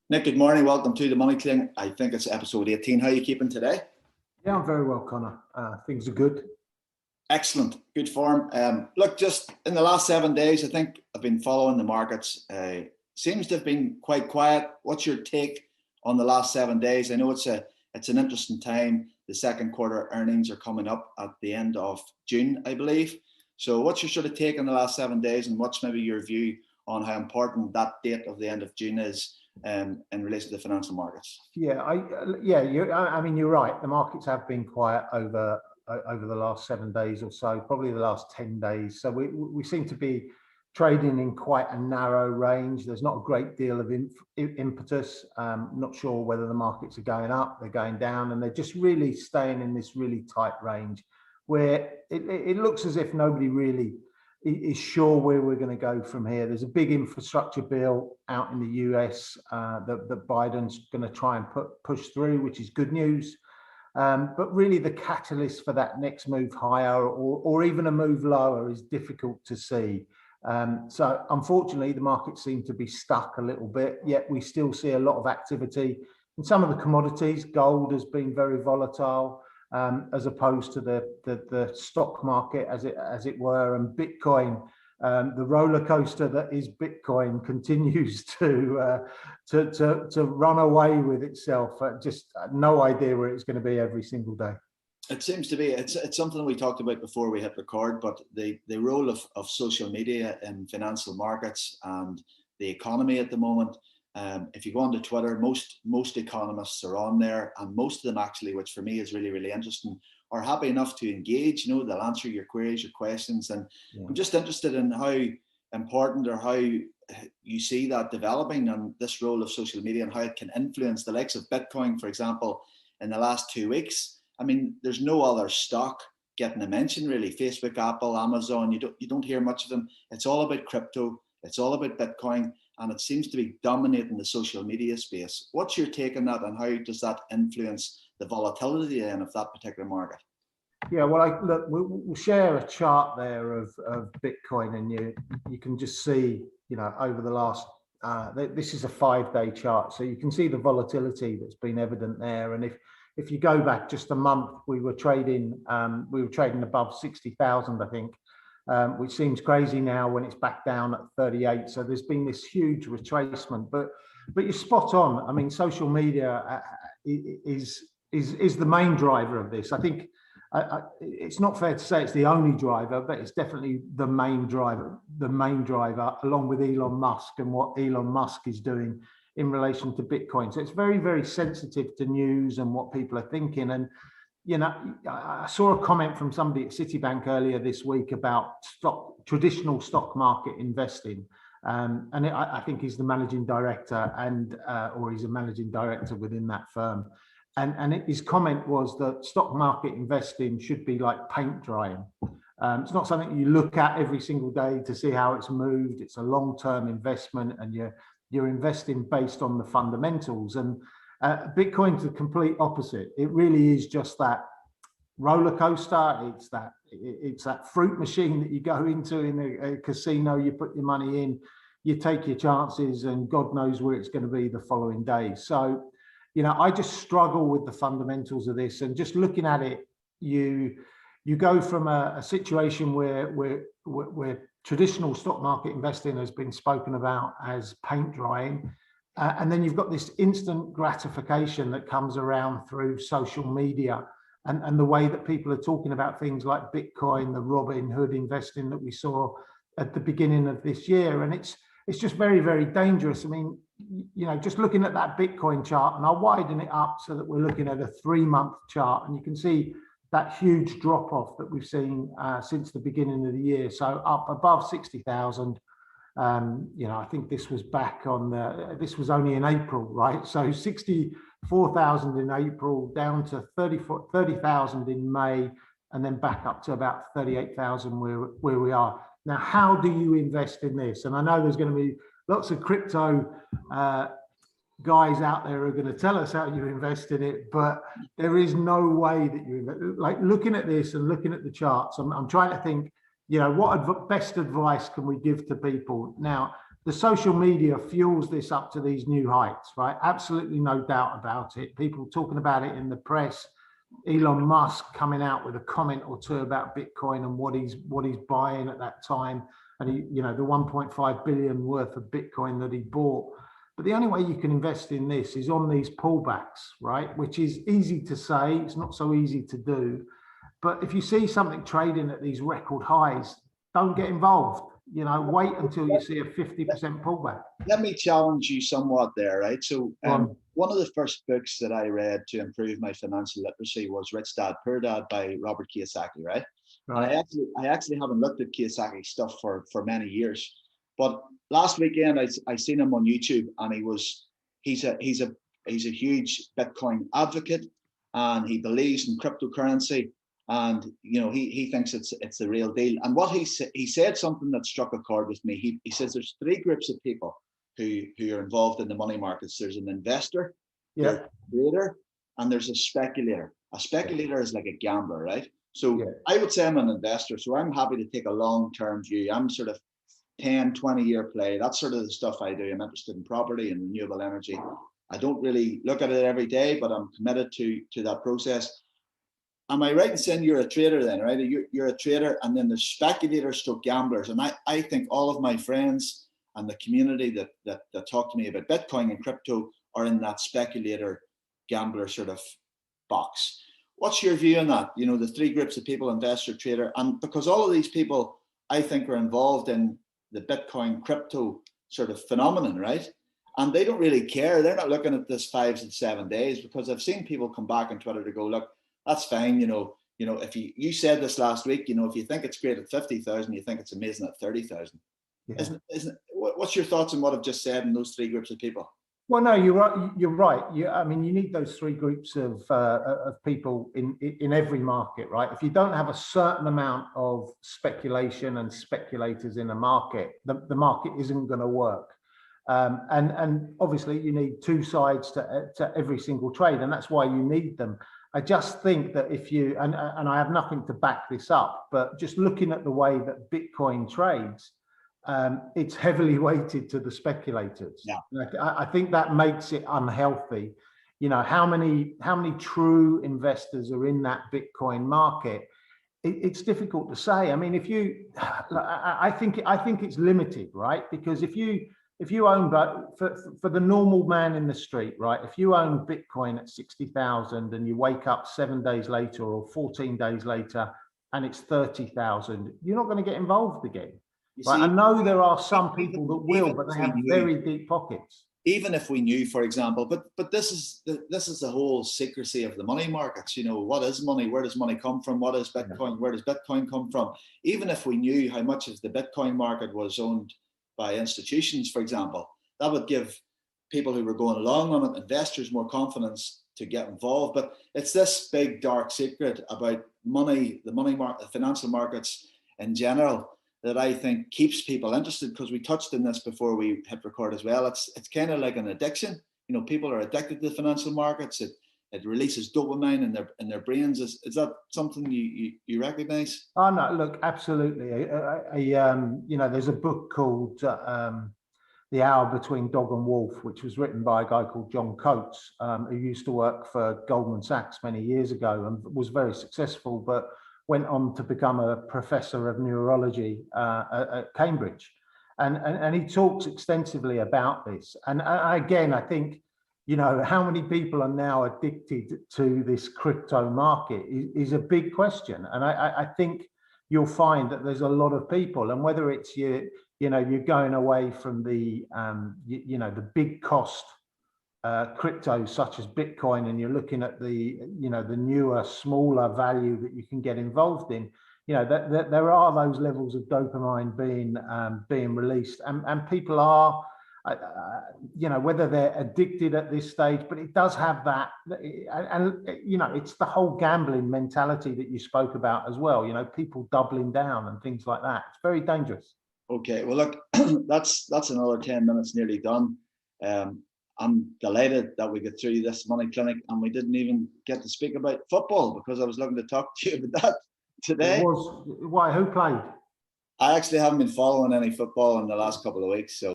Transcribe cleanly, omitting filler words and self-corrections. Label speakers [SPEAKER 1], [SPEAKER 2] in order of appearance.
[SPEAKER 1] Nick, good morning. Welcome to the Money Cling. I think it's episode 18. How are you keeping today?
[SPEAKER 2] Yeah, I'm very well, Conor. Things are good.
[SPEAKER 1] Excellent. Good form. Look, just in the last 7 days, I think I've been following the markets. Seems to have been quite quiet. What's your take on the last 7 days? I know it's an interesting time. The second quarter earnings are coming up at the end of June, I believe. So what's your sort of take on the last 7 days, and what's maybe your view on how important that date of the end of June is in relation to the financial markets?
[SPEAKER 2] Yeah, you're right. The markets have been quiet over the last 7 days or so, probably the last 10 days. So we seem to be trading in quite a narrow range. There's not a great deal of impetus. Not sure whether the markets are going up, they're going down, and they're just really staying in this really tight range where it looks as if nobody really is sure where we're going to go from here. There's a big infrastructure bill out in the US that Biden's going to try and push through, which is good news. But really the catalyst for that next move higher or even a move lower is difficult to see. So unfortunately, the markets seem to be stuck a little bit, yet we still see a lot of activity. In some of the commodities, gold has been very volatile, as opposed to the stock market, as it were, and Bitcoin. The roller coaster that is Bitcoin continues to run away with itself. Just no idea where it's going to be every single day.
[SPEAKER 1] It seems to be, it's something we talked about before we hit record, but the role of social media in financial markets and the economy at the moment. If you go onto Twitter, most economists are on there, and most of them actually, which for me is really, really interesting, are happy enough to engage. You know, they'll answer your queries, your questions, and yeah. I'm just interested in how important or how you see that developing and this role of social media and how it can influence the likes of Bitcoin, for example, in the last 2 weeks. I mean, there's no other stock getting a mention really. Facebook, Apple, Amazon, you don't hear much of them. It's all about crypto. It's all about Bitcoin, and it seems to be dominating the social media space. What's your take on that, and how does that influence the volatility then of that particular market?
[SPEAKER 2] Yeah, well, we'll share a chart there of Bitcoin, and you can just see, you know, over the last, this is a 5-day chart, so you can see the volatility that's been evident there. And if you go back just a month, we were trading above 60,000, I think. Which seems crazy now when it's back down at 38. So there's been this huge retracement, but you're spot on. I mean, social media is the main driver of this. I think it's not fair to say it's the only driver, but it's definitely the main driver, along with Elon Musk and what Elon Musk is doing in relation to Bitcoin. So it's very, very sensitive to news and what people are thinking. And you know, I saw a comment from somebody at Citibank earlier this week about traditional stock market investing, and I think he's the managing director, or he's a managing director within that firm. And his comment was that stock market investing should be like paint drying. It's not something you look at every single day to see how it's moved. It's a long-term investment, and you're investing based on the fundamentals. And Bitcoin's the complete opposite. It really is just that roller coaster. It's that fruit machine that you go into in a casino. You put your money in, you take your chances, and God knows where it's going to be the following day. So, you know, I just struggle with the fundamentals of this. And just looking at it, you go from a situation where traditional stock market investing has been spoken about as paint drying. And then you've got this instant gratification that comes around through social media and the way that people are talking about things like Bitcoin, the Robin Hood investing that we saw at the beginning of this year. And it's just very, very dangerous. I mean, you know, just looking at that Bitcoin chart, and I'll widen it up so that we're looking at a 3-month chart, and you can see that huge drop off that we've seen since the beginning of the year. So up above 60,000. You know, I think this was this was only in April, right? So 64,000 in April, down to 30,000 in May, and then back up to about 38,000 where we are. Now, how do you invest in this? And I know there's going to be lots of crypto guys out there who are going to tell us how you invest in it, but there is no way that you invest. Like looking at this and looking at the charts, I'm trying to think, you know, what best advice can we give to people? Now, the social media fuels this up to these new heights, right? Absolutely no doubt about it. People talking about it in the press. Elon Musk coming out with a comment or two about Bitcoin and what he's buying at that time, and he, the 1.5 billion worth of Bitcoin that he bought. But the only way you can invest in this is on these pullbacks, right? Which is easy to say, it's not so easy to do. But if you see something trading at these record highs, don't get involved. Wait until you see a 50% pullback.
[SPEAKER 1] Let me challenge you somewhat there, right? So one of the first books that I read to improve my financial literacy was Rich Dad, Poor Dad by Robert Kiyosaki, right? Right. I actually haven't looked at Kiyosaki stuff for many years, but last weekend I seen him on YouTube, and he's a huge Bitcoin advocate, and he believes in cryptocurrency. And he thinks it's the real deal. And what he said something that struck a chord with me. He says there's three groups of people who are involved in the money markets. There's an investor, there's a trader, and there's a speculator. A speculator is like a gambler, right? So I would say I'm an investor, so I'm happy to take a long-term view. I'm sort of 10, 20-year play. That's sort of the stuff I do. I'm interested in property and renewable energy. I don't really look at it every day, but I'm committed to that process. Am I right in saying you're a trader then, right? You're a trader, and then there's speculators stroke gamblers. And I think all of my friends and the community that talk to me about Bitcoin and crypto are in that speculator gambler sort of box. What's your view on that? The three groups of people, investor, trader, and because all of these people, I think, are involved in the Bitcoin crypto sort of phenomenon, right? And they don't really care. They're not looking at this 5 and 7 days, because I've seen people come back on Twitter to go, look, that's fine. If you said this last week, if you think it's great at 50,000, you think it's amazing at 30,000. Isn't what's your thoughts on what I've just said in those three groups of people?
[SPEAKER 2] Well, no, you're right. You're right. You need those three groups of people in every market, right? If you don't have a certain amount of speculation and speculators in a market, the market isn't going to work. And obviously you need two sides to every single trade, and that's why you need them. I just think that if you, and I have nothing to back this up, but just looking at the way that Bitcoin trades, it's heavily weighted to the speculators. Yeah. I think that makes it unhealthy. How many true investors are in that Bitcoin market? It's difficult to say. I mean, I think it's limited, right? Because if you own, but for the normal man in the street, right? If you own Bitcoin at 60,000 and you wake up 7 days later or 14 days later and it's 30,000, you're not going to get involved again. Right? I know there are some people that will, but they have very deep pockets.
[SPEAKER 1] Even if we knew, for example, but this is the whole secrecy of the money markets. What is money? Where does money come from? What is Bitcoin? Where does Bitcoin come from? Even if we knew how much of the Bitcoin market was owned by institutions, for example, that would give people who were going along on it, investors, more confidence to get involved. But it's this big dark secret about money, the money market, the financial markets in general, that I think keeps people interested, because we touched on this before we hit record as well. It's kind of like an addiction. People are addicted to the financial markets. It releases dopamine in their brains. Is that something you recognize?
[SPEAKER 2] Oh no, look, absolutely. There's a book called The Hour Between Dog and Wolf, which was written by a guy called John Coates, who used to work for Goldman Sachs many years ago and was very successful, but went on to become a professor of neurology at Cambridge. And he talks extensively about this. And again, I think, how many people are now addicted to this crypto market is a big question. And I think you'll find that there's a lot of people, and whether it's you're going away from the big cost cryptos such as Bitcoin, and you're looking at the newer, smaller value that you can get involved in, that there are those levels of dopamine being released, and people are, whether they're addicted at this stage, but it does have that, and it's the whole gambling mentality that you spoke about as well. People doubling down and things like that. It's very dangerous.
[SPEAKER 1] Okay, well, look, that's another 10 minutes nearly done. I'm delighted that we get through this money clinic, and we didn't even get to speak about football, because I was looking to talk to you about that today.
[SPEAKER 2] Why? Who played?
[SPEAKER 1] I actually haven't been following any football in the last couple of weeks, so